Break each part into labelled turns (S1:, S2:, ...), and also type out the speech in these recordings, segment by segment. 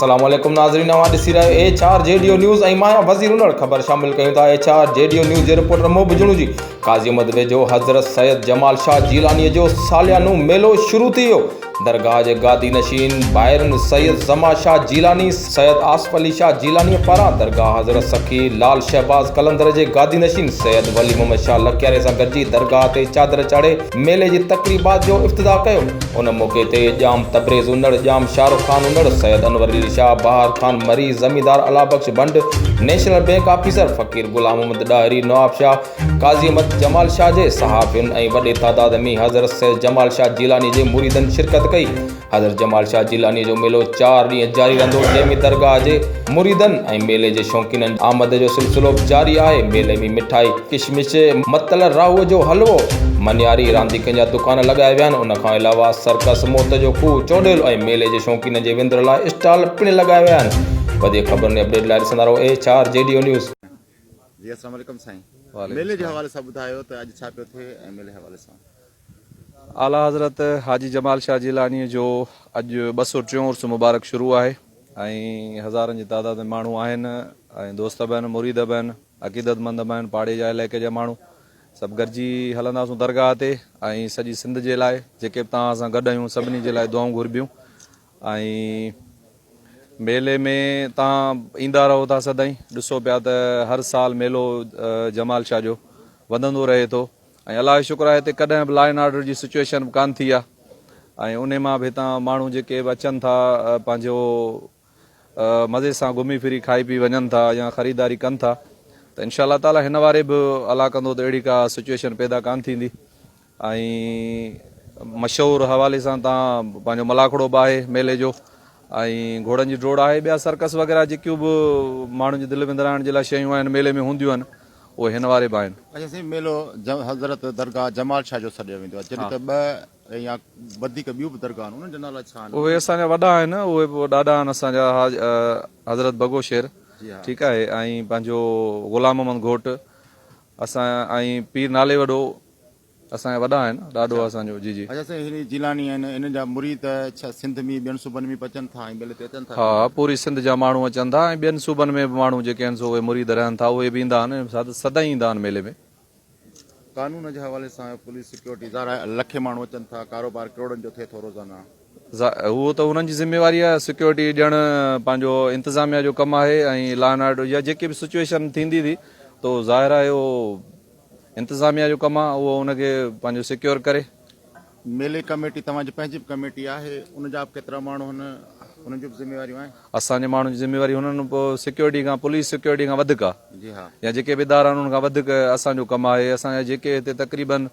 S1: अस्सलाम वालेकुम नाज़रीन, नवां ॾिसी रहियो HR JDO न्यूज़ ऐं मां वज़ीर उनड़ ख़बर शामिल कयूं था। HR JDO न्यूज़ जे रिपोर्टर मोहब जुणूजी। काज़ी अहमद वेझो हज़रत सैयद जमाल शाह जीलानीअ जो सालियानो मेलो शुरू थी वियो। दरगाह जे गादी नशीन बाहिरन सैयद जमा शाह जीलानी सैयद आसिफ अली शाह जीलानी पारां दरगाह हज़रत सखी लाल शहबाज कलंदर जे गादी नशीन सैयद वली मोहम्मद शाह लकियारे सां गॾिजी दरगाह ते चादर चाढ़े मेले जी तक़रीबात जो इफ्तिदा कयो। उन मौक़े ते जाम तबरेज़ उनड़, जाम शाहरुख खान उनड़, सैयद अनवर अली शाह, बहार खान मरी, ज़मींदार अलाबख्श बंड, नेशनल बैंक ऑफिसर फ़कीर गुलाम मोहम्मद डाहरी, नवाब शाह, काज़ी अहमद जमाल शाह जे सहाफ़ियुनि ऐं वॾे तादाद में हज़रत सैयद जमाल शाह जीलानी जे मुरीदनि शिरकत कई। हज़रत जमाल शाह जीलानी जो मेलो 4 ॾींहं जारी रहंदो, जंहिंमें दरगाह जे मुरीदनि ऐं मेले जे शौक़ीननि आमद जो सिलसिलो जारी आहे। मेले में मिठाई, किशमिश, मतल राहूअ जो हलवो, मनियारी, रांदीकनि जा दुकान लॻाया विया आहिनि। उन खां अलावा सर्कस, मौत जो खूह, चोडेल ऐं मेले जे शौक़ीननि जे विंदर लाइ स्टॉल पिण लॻाया विया आहिनि। वधीक ख़बरुनि अपडेट लाइ ॾिसंदा रहो HR JDO न्यूज़।
S2: जी अस्सलाम वालेकुम साईं। मेले जे हवाले सां ॿुधायो त अॼु छा पियो थिए ऐं मेले हवाले सां।
S3: आला हज़रत हाजी जमाल शाह जीलानी जो अॼु 263 मुबारक शुरू आहे ऐं हज़ारनि जी तादाद में माण्हू आहिनि ऐं दोस्त बि आहिनि, मुरीद बि आहिनि, अक़ीदतमंद बि आहिनि, पाड़े जा इलाइक़े जा माण्हू सभु गॾिजी हलंदासीं दरगाह ते ऐं सॼी सिंध जे लाइ जेके बि तव्हां सां गॾु आहियूं सभिनी जे लाइ दुआऊं घुरबियूं। ऐं मेले में तव्हां ईंदा रहो था सदाईं, ॾिसो पिया त हर साल मेलो जमाल शाह जो वधंदो रहे थो ऐं अलाह जो शुक्र आहे हिते कॾहिं बि लॉ एंड ऑर्डर जी सिचुएशन कान थी आहे ऐं उन मां बि हितां माण्हू जेके बि अचनि था पंहिंजो मज़े सां घुमी फिरी खाई पी वञनि था या ख़रीदारी कनि था त इंशा अल्लाह ताला हिन वारे बि अलाह कंदो त अहिड़ी का सिचुएशन पैदा कान थींदी। ऐं मशहूरु हवाले सां तव्हां पंहिंजो मलाखड़ो बि आहे मेले जो ऐं घोड़नि जी डोड़ आहे, ॿिया सर्कस वग़ैरह जेकियूं बि माण्हुनि जी दिलि विंदराइण जे लाइ शयूं आहिनि मेले में हूंदियूं आहिनि उहे हिन वारे बि आहिनि।
S2: अच्छा साईं, मेलो हज़रत दरगाह जमाल शाह जो सॾियो वेंदो आहे, जॾहिं त ॿ या वधीक ॿियूं बि दरगाह आहिनि, उन्हनि जा नाला छा आहिनि?
S3: उहे असांजा वॾा आहिनि, उहे ॾाढा आहिनि असांजा हज़रत बगो शेर, ठीकु आहे, ऐं पंहिंजो ग़ुलाम मोहम्मद घोट असां ऐं पीर नाले वॾो असांजा वॾा आहिनि ॾाढो असांजो। जी जी।
S2: अच्छा साईं, हिन जीलानी आहिनि, हिन जा मुरीद छा सिंध में ॿियनि सूबनि में बि अचनि था ऐं मेले ते अचनि था?
S3: हा, पूरी सिंध जा माण्हू अचनि था ऐं ॿियनि सूबनि में बि माण्हू जेके आहिनि सो उहे मुरीद रहनि था, उहे बि ईंदा आहिनि, सदाईं ईंदा आहिनि मेले में।
S2: कानून जे हवाले सां पुलिस सिक्योरिटी ज़ारा लखे माण्हू अचनि था, कारोबार करोड़नि जो थिए थो रोज़ाना।
S3: उहो त उन्हनि जी ज़िम्मेवारी आहे, सिक्योरिटी ॾियणु पंहिंजो इंतिज़ामिया जो कमु आहे ऐं लॉ एंड ऑर्डर या जेकी बि सिचुएशन थींदी थी त ज़ाहिर आहे उहो इंतिज़ामिया जो कमु आहे, उहो उनखे पंहिंजो सिक्योर करे।
S2: मेले कमेटी तव्हांजी पंहिंजी बि कमेटी आहे, उनजा बि केतिरा माण्हू आहिनि, उन्हनि जूं बि ज़िम्मेवारियूं आहिनि?
S3: असांजे माण्हुनि जी ज़िम्मेवारी हुननि पोइ सिक्योरिटी खां, पुलिस सिक्योरिटी खां वधीक आहे।
S2: जी हा।
S3: या जेके बि इदारा आहिनि उन्हनि खां वधीक असांजो कमु आहे। असांजा जेके हिते तक़रीबन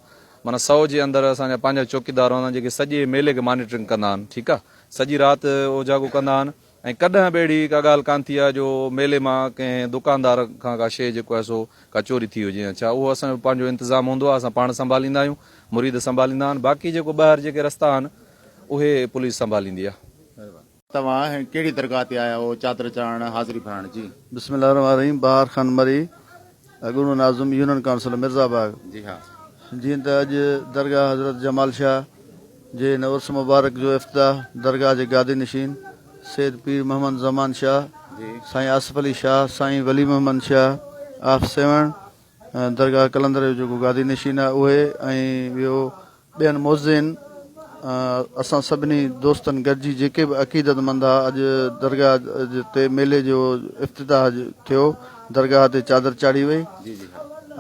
S3: माना 100 जे अंदरि असांजा पंहिंजा चौकीदार हूंदा आहिनि जेके सॼे मेले खे मॉनिटरिंग कंदा आहिनि, ठीकु आहे, सॼी राति उजागो कंदा आहिनि ऐं कॾहिं बि अहिड़ी का ॻाल्हि कान थी आहे जो मेले मां कंहिं दुकानदार खां का शइ जेको आहे सो का चोरी थी हुजे या छा, उहो असांजो पंहिंजो इंतिज़ाम हूंदो आहे, असां पाण संभालींदा आहियूं, मुरीद संभालींदा आहिनि, बाक़ी जेको ॿाहिरि जेके रस्ता आहिनि उहे पुलिस संभालींदी आहे।
S2: तव्हां कहिड़ी दरगाह ते आया हो चादर चाढ़ण, हाज़िरी भरण? जी
S4: बिस्मिल्लाहिर्रहमानिर्रहीम। बहार खान मरी, गुरु नाज़िम यूनियन काउंसिल मिर्ज़ाबाग।
S2: जी हा।
S4: जीअं त अॼु दरगाह हज़रत जमाल शाह जे नवरस मुबारक जो इफ्तिताह दरगाह जे गादी नशीन सैयद पीर मोहम्मद ज़मान शाह, साईं आसिफ अली शाह, साईं वली मोहम्मद शाह ऑफ सेवण, दरगाह कलंदर जो जेको गादी नशीन आहे उहे ऐं ॿियो ॿियनि मोज़िन असां सभिनी दोस्तनि गॾिजी जेके बि अक़ीदतमंद आहे अॼु दरगाह ते मेले जो इफ्तिताह थियो, दरगाह ते चादर चाढ़ी वई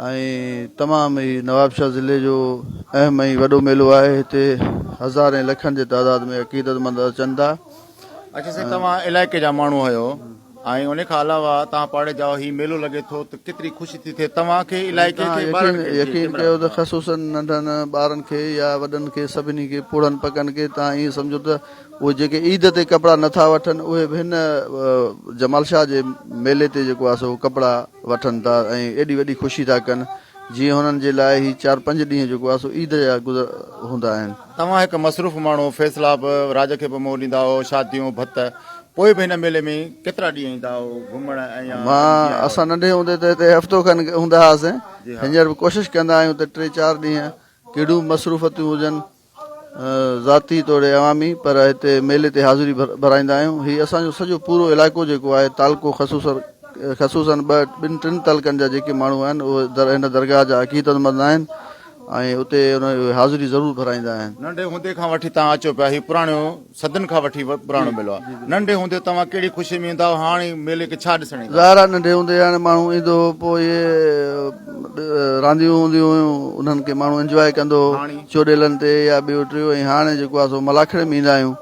S4: ऐं तमामु ई नवाबशाह ज़िले जो अहम ऐं वॾो मेलो आहे। हिते हज़ारे लखनि जे तादाद में अक़ीदतमंद अचनि था।
S2: अच्छा साईं, तव्हां इलाइक़े जा माण्हू आहियो ऐं उन खां अलावा तव्हां पाड़े जाओ, ही मेलो लॻे थो त केतिरी ख़ुशी थी थिए तव्हांखे, इलाइक़े खे
S4: यकीन कयो त ख़सूसन नंढनि ॿारनि खे या वॾनि खे सभिनी खे पुड़नि पकनि खे तव्हां ईअं सम्झो त उहे जेके ईद ते कपिड़ा नथा वठनि उहे बि हिन जमाल शाह जे मेले ते जेको आहे सो कपिड़ा वठनि था ऐं एॾी वॾी ख़ुशी था कनि जीअं हुननि जे लाइ ही 4-5 ॾींहं जेको आहे सो ईद जा हूंदा आहिनि।
S2: तव्हां हिकु मसरूफ़ माण्हू, फैसला बि राज खे बि मोल ॾींदा हो, शादियूं भत, पोइ बि हिन मेले में केतिरा ॾींहं ईंदा हो घुमण? ऐं
S4: असां नंढे हूंदे त हिते हफ़्तो खनि हूंदा हुआसीं, हींअर बि कोशिशि कंदा आहियूं त 3-4 ॾींहं कहिड़ियूं मसरूफ़तियूं हुजनि ज़ाती तौरु अवामी पर हिते मेले ते हाज़िरी भराईंदा आहियूं। हीउ असांजो सॼो पूरो इलाइक़ो जेको आहे तालको ख़सूसन ॿिनि टिनि तलकनि जा जेके माण्हू आहिनि उहे हिन दरगाह जा अक़ीदतमंद आहिनि ऐं उते उन हाज़िरी ज़रूरु भराईंदा आहिनि।
S2: नंढे हूंदे खां वठी तव्हां अचो पिया हीउ पुराणो सदन खां वठी पुराणो मेलो आहे। नंढे हूंदे तव्हां कहिड़ी ख़ुशी में ईंदा हाणे मेले खे छा ॾिसण ईंदा?
S4: ज़ाहिर आहे नंढे हूंदे हाणे माण्हू ईंदो पोइ इहे रांदियूं हूंदियूं हुयूं उन्हनि खे माण्हू इंजॉय कंदो चोडेलनि ते या ॿियो टियों। ऐं हाणे जेको आहे सो मलाखड़े में ईंदा आहियूं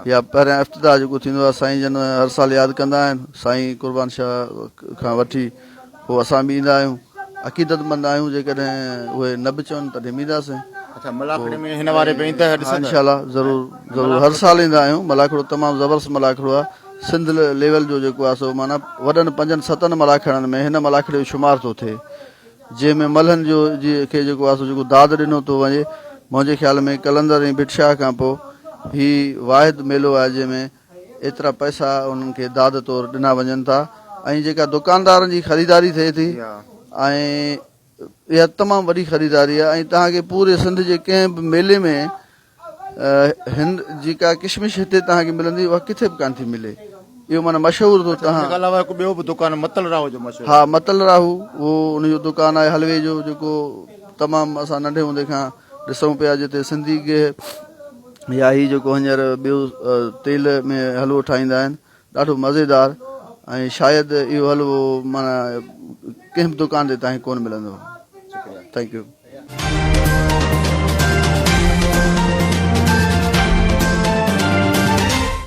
S4: या पहिरियां इफ़्तिताह जेको थींदो आहे साईं जन हर साल यादि कंदा आहिनि। साईं कुर्बान शाह खां वठी पोइ असां बि ईंदा आहियूं। अक़ीदतमंद आहियूं, जेकॾहिं उहे न बि चवनि तॾहिं बि ईंदासीं।
S2: अच्छा, मलाखड़े में हिन वारे में ईंदा
S4: हा इंशाल्लाह ज़रूरु हर साल ईंदा आहियूं। मलाखड़ो तमामु ज़बरदस्त मलाखड़ो आहे। सिंध लेवल जो जेको आहे सो माना वॾनि 5-7 मलाखड़नि में हिन मलाखड़े जो शुमार थो थिए, जंहिंमें मल्हनि जो खे जेको आहे सो जेको दाद ॾिनो थो वञे। मुंहिंजे ख़्याल में कलंदर ऐं भिटशाह खां पोइ हीउ वाहिद मेलो आहे जंहिंमें एतिरा पैसा उन्हनि खे दाद तौरु ॾिना वञनि था। ऐं जेका दुकानदारनि जी ख़रीदारी थिए थी ऐं इहा तमामु वॾी ख़रीदारी आहे। ऐं तव्हांखे पूरे सिंध जे कंहिं बि मेले में हिन जेका किशमिश हिते तव्हांखे मिलंदी उहा किथे बि कान थी मिले। इहो माना मशहूरु थो। तव्हां
S2: अलावा ॿियो बि दुकान मतल राहु जो मशहूरु?
S4: हा, मतल राहू उहो उनजो दुकानु आहे हलवे जो, जेको तमामु असां नंढे हूंदे खां ॾिसूं पिया, जिते सिंधी गिह या ही जेको हींअर ॿियो तेल में हलवो ठाहींदा आहिनि, ॾाढो मज़ेदार। ऐं शायदि इहो हलवो माना कंहिं बि दुकान ते तव्हांखे कोन मिलंदो। Thank U.